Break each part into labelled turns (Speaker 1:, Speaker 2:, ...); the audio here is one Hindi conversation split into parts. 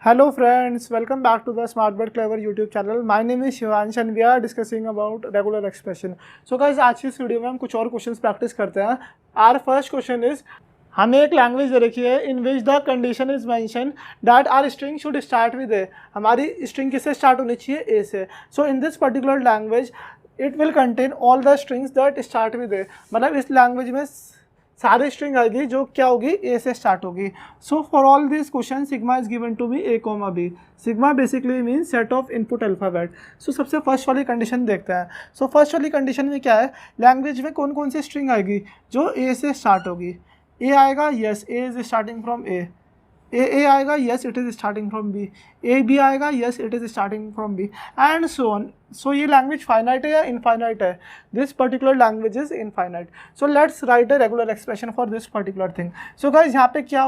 Speaker 1: Hello friends, welcome back to the Smart But Clever YouTube channel. My name is Shivansh and we are discussing about regular expression. So guys, आज की इस वीडियो में हम कुछ और क्वेश्चंस प्रैक्टिस करते हैं. Our first question is, हमें एक लैंग्वेज दे रखी है in which the condition is mention that our string should start with A. हमारी स्ट्रिंग किससे स्टार्ट होनी चाहिए? ए से. So in this particular language it will contain all the strings that start with A. मतलब इस लैंग्वेज में सारी स्ट्रिंग आएगी जो क्या होगी? ए से स्टार्ट होगी. So for all this question sigma is given to be A comma B. Sigma basically mean set of input alphabet. So सबसे फर्स्ट वाली कंडीशन देखते हैं. सो फर्स्ट वाली कंडीशन में क्या है? लैंग्वेज में कौन कौन सी स्ट्रिंग आएगी जो ए से स्टार्ट होगी? ए आएगा, yes A is starting from A. A आएगा, yes it is starting from B. A B आएगा, yes it is starting from B and so on. So ये लैंग्वेज फाइनाइट है या इनफाइनाइट है? This particular language is infinite. So let's write a regular expression for this particular thing. So guys यहाँ पे क्या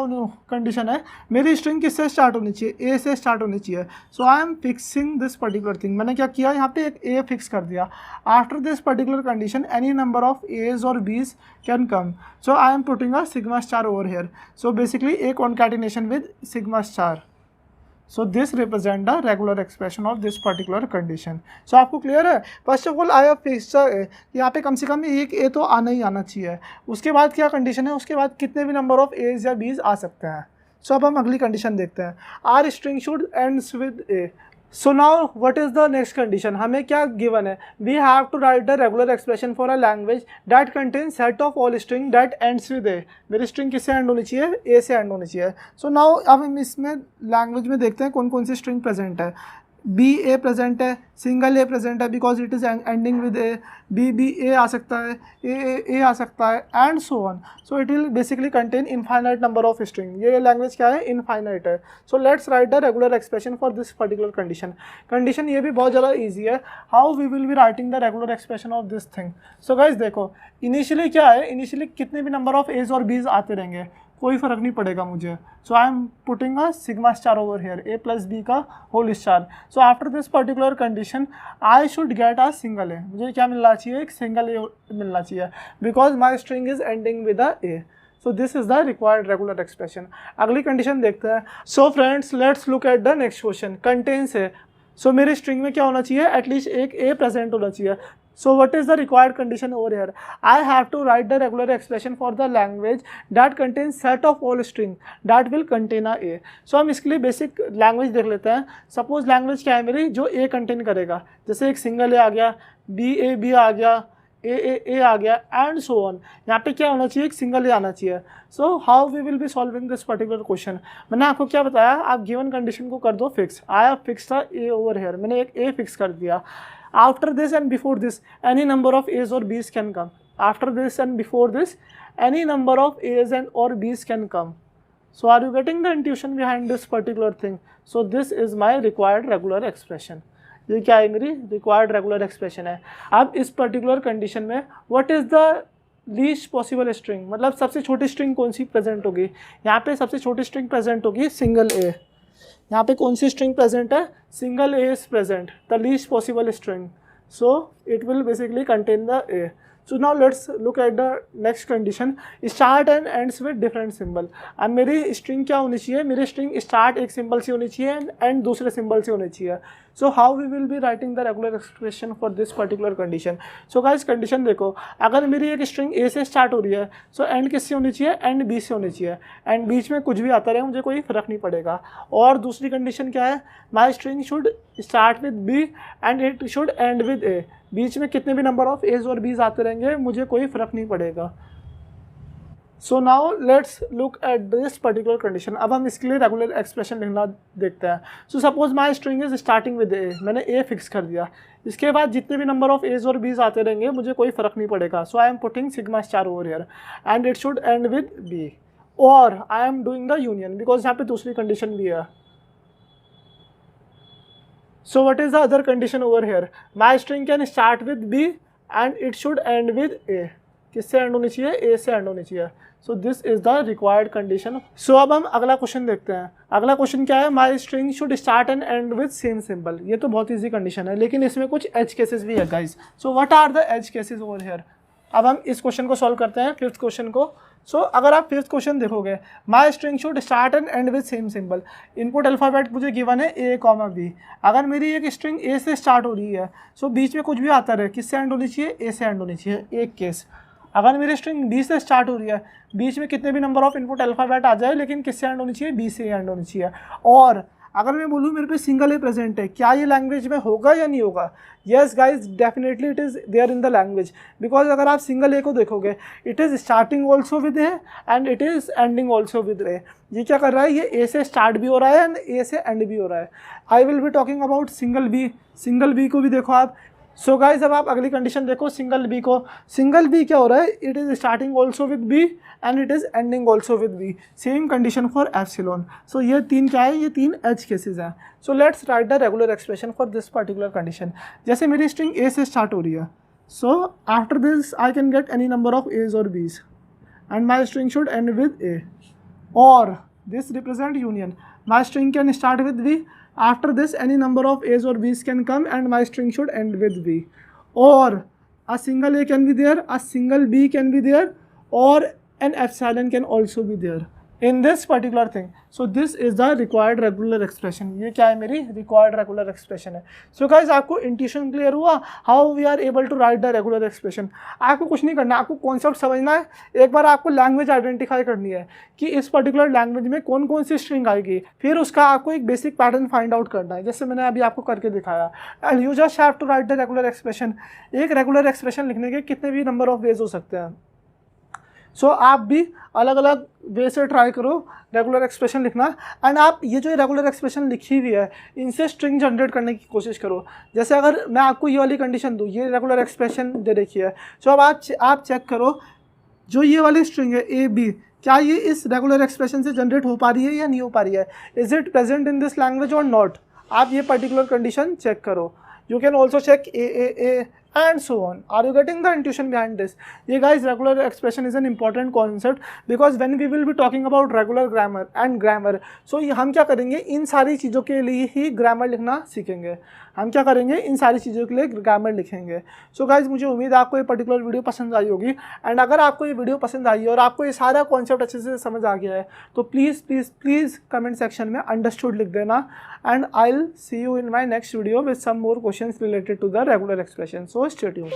Speaker 1: कंडीशन है? मेरी स्ट्रिंग किससे स्टार्ट होनी चाहिए? ए से स्टार्ट होनी चाहिए. So I am fixing this particular thing. मैंने क्या किया? यहाँ पे एक ए फिक्स कर दिया. After this particular condition any number of A's और B's can come. So I am putting a sigma star over here. So basically A concatenation with sigma star. So this represent the regular expression of this particular condition. So आपको क्लियर है? First of all I have fixed यहाँ पे कम से कम एक ए तो आना ही आना चाहिए. उसके बाद क्या कंडीशन है? उसके बाद कितने भी नंबर ऑफ एज या बीज आ सकते हैं. सो अब हम अगली कंडीशन देखते हैं. Our string should ends with A. So now what is the next condition? हमें क्या गिवन है? We have to write the regular expression for a language that contain set of all string that ends with A. मेरी स्ट्रिंग किससे एंड होनी चाहिए? ए से एंड होनी चाहिए. सो नाउ अब हम इसमें लैंग्वेज में देखते हैं कौन कौन सी स्ट्रिंग प्रेजेंट है. बी ए प्रेजेंट है, सिंगल ए प्रेजेंट है because it is ending with A. B A आ सकता है, ए आ सकता है and so on. So it will basically contain infinite number of string. ये लैंग्वेज क्या है? इनफाइनाइट है. So let's write the regular expression for this particular condition. Condition ये भी बहुत ज़्यादा ईजी है. How we will be writing the regular expression of this thing? So guys देखो, इनिशियली क्या है? इनिशियली कितने भी नंबर ऑफ एज और बीज आते रहेंगे, कोई फर्क नहीं पड़ेगा मुझे. So I am putting a sigma star over here, A plus B का whole star. So after this particular condition I should get a single A. मुझे क्या मिलना चाहिए? एक सिंगल ए मिलना चाहिए because my string is ending with a A. So this is the required regular expression. अगली कंडीशन देखते हैं. So friends let's look at the next question. Contains A. So मेरी स्ट्रिंग में क्या होना चाहिए? एटलीस्ट एक ए प्रेजेंट होना चाहिए. So what is the required condition over here? I have to write the regular expression for the language that contains set of all string that will contain a a. So हम इसके लिए बेसिक लैंग्वेज देख लेते हैं. सपोज लैंग्वेज क्या है मेरी? जो ए कंटेन करेगा. जैसे एक सिंगल ए आ गया, बी आ गया, ए आ गया एंड सो ऑन. यहाँ पे क्या होना चाहिए? एक सिंगल ए आना चाहिए. So how we will be solving this particular question? मैंने आपको क्या बताया? आप गिवन कंडीशन को कर दो fix. I have fix the A over here. मैंने एक ए फिक्स कर दिया. After this and before this, any number of A's or B's can come. After this and before this, any number of A's and or B's can come. So are you getting the intuition behind this particular thing? So this is my required regular expression. ये क्या है? मेरी required regular expression है. अब इस particular condition में what is the least possible string? मतलब सबसे छोटी string कौन सी present होगी? यहाँ पे सबसे छोटी string present होगी single A. यहाँ पे कौन सी स्ट्रिंग प्रेजेंट है? Single A is present, the least possible string. So it will basically contain the A. So now let's look at the next condition. Start and ends with different symbol. अब मेरी स्ट्रिंग क्या होनी चाहिए? मेरी स्ट्रिंग स्टार्ट एक सिंबल से होनी चाहिए एंड दूसरे सिंबल से होनी चाहिए. So how we will be writing the regular expression for this particular condition? So guys condition देखो, अगर मेरी एक स्ट्रिंग ए से स्टार्ट हो रही है, सो एंड किससे होनी चाहिए? एंड बी से होनी चाहिए. एंड बीच में कुछ भी आता रहे, मुझे कोई फर्क नहीं पड़ेगा. और दूसरी कंडीशन क्या है? My string should start with B and it should end with A. बीच में कितने भी नंबर ऑफ एज और बीज आते रहेंगे, मुझे कोई फर्क नहीं पड़ेगा. So now let's look at this particular condition. अब हम इसके लिए रेगुलर एक्सप्रेशन लिखना देखते हैं. So suppose my string is starting with A. मैंने ए फिक्स कर दिया. इसके बाद जितने भी नंबर ऑफ एज और बीज आते रहेंगे, मुझे कोई फर्क नहीं पड़ेगा. So I am putting sigma star over here and it should end with B. और I am doing the union because यहाँ पे दूसरी कंडीशन भी है. So what is the other condition over here? My string can start with B and it should end with A. किससे एंड होनी चाहिए? A से एंड होनी चाहिए. So this is the required condition. So अब हम अगला क्वेश्चन देखते हैं. अगला क्वेश्चन क्या है? My string should start and end with same symbol. ये तो बहुत ईजी कंडीशन है, लेकिन इसमें कुछ एज केसेस भी है guys. So what are the edge cases over here? अब हम इस क्वेश्चन को सॉल्व करते हैं, फिफ्थ क्वेश्चन को. सो अगर आप फिफ्थ क्वेश्चन देखोगे, माई string should start and and with same symbol. Input alphabet मुझे गिवन है ए कॉमा बी। अगर मेरी एक स्ट्रिंग ए से स्टार्ट हो रही है, सो बीच में कुछ भी आता रहे, किससे एंड होनी चाहिए, ए से एंड होनी चाहिए, एक केस। अगर मेरी स्ट्रिंग बी से स्टार्ट हो रही है, बीच में कितने भी नंबर ऑफ इनपुट अल्फ़ाबेट आ जाए, लेकिन किससे एंड होनी चाहिए, बी से एंड होनी चाहिए। और अगर मैं बोलूँ मेरे पे सिंगल ए प्रेजेंट है, क्या ये लैंग्वेज में होगा या नहीं होगा? Yes guys, definitely it is there in the language, because अगर आप सिंगल ए को देखोगे, it is starting also with A and it is ending also with A. ये क्या कर रहा है, ये ए से स्टार्ट भी हो रहा है एंड ए से एंड भी हो रहा है। I will be talking about single B. Single B को भी देखो आप। सो गाइज, अब आप अगली कंडीशन देखो सिंगल बी को। सिंगल बी क्या हो रहा है, it is starting also with B and it is ending also with B. Same condition for epsilon. So ये तीन क्या है, ये तीन एज केसेज हैं। So let's write the regular expression for this particular condition. जैसे मेरी स्ट्रिंग ए से स्टार्ट हो रही है, so after this I can get any number of A's और बीज and my string should end with A, और this represent union. My string can start with B, after this any number of a's or b's can come and my string should end with b, or a single a can be there, a single b can be there, or an epsilon can also be there in this particular thing. So this is the required regular expression. ये क्या है, मेरी required regular expression है। So guys, आपको intuition clear हुआ how we are able to write the regular expression? आपको कुछ नहीं करना, आपको कॉन्सेप्ट समझना है। एक बार आपको लैंग्वेज आइडेंटिफाई करनी है कि इस पर्टिकुलर लैंग्वेज में कौन कौन सी स्ट्रिंग आएगी, फिर उसका आपको एक बेसिक पैटर्न फाइंड आउट करना है, जैसे मैंने अभी आपको करके दिखाया। And you just have to write the regular expression. एक रेगुलर एक्सप्रेशन लिखने के कितने भी नंबर ऑफ वेज हो सकते हैं। सो आप भी अलग अलग वे से ट्राई करो रेगुलर एक्सप्रेशन लिखना। एंड आप ये जो रेगुलर एक्सप्रेशन लिखी हुई है, इनसे स्ट्रिंग जनरेट करने की कोशिश करो। जैसे अगर मैं आपको ये वाली कंडीशन दूँ, ये रेगुलर एक्सप्रेशन दे रखी है, सो अब आप चेक करो जो ये वाली स्ट्रिंग है ए बी, क्या ये इस रेगुलर एक्सप्रेशन से जनरेट हो पा रही है या नहीं हो पा रही है, is it present in this language और नॉट। आप ये पर्टिकुलर कंडीशन चेक करो। You can also check A and so on. Are you getting the intuition behind this? Yeah guys, regular expression is an important concept because when we will be talking about regular grammar and grammar, so हम क्या करेंगे, इन सारी चीज़ों के लिए ही ग्रामर लिखना सीखेंगे। हम क्या करेंगे, इन सारी चीज़ों के लिए ग्रामर लिखेंगे। सो गाइज, मुझे उम्मीद है आपको ये पर्टिकुलर वीडियो पसंद आई होगी। एंड अगर आपको ये वीडियो पसंद आई है और आपको ये सारा कॉन्सेप्ट अच्छे से समझ आ गया है, तो please please please comment section में अंडरस्टूड लिख देना। And I will see you in my next video with some more questions related to the regular expression. So stay tuned.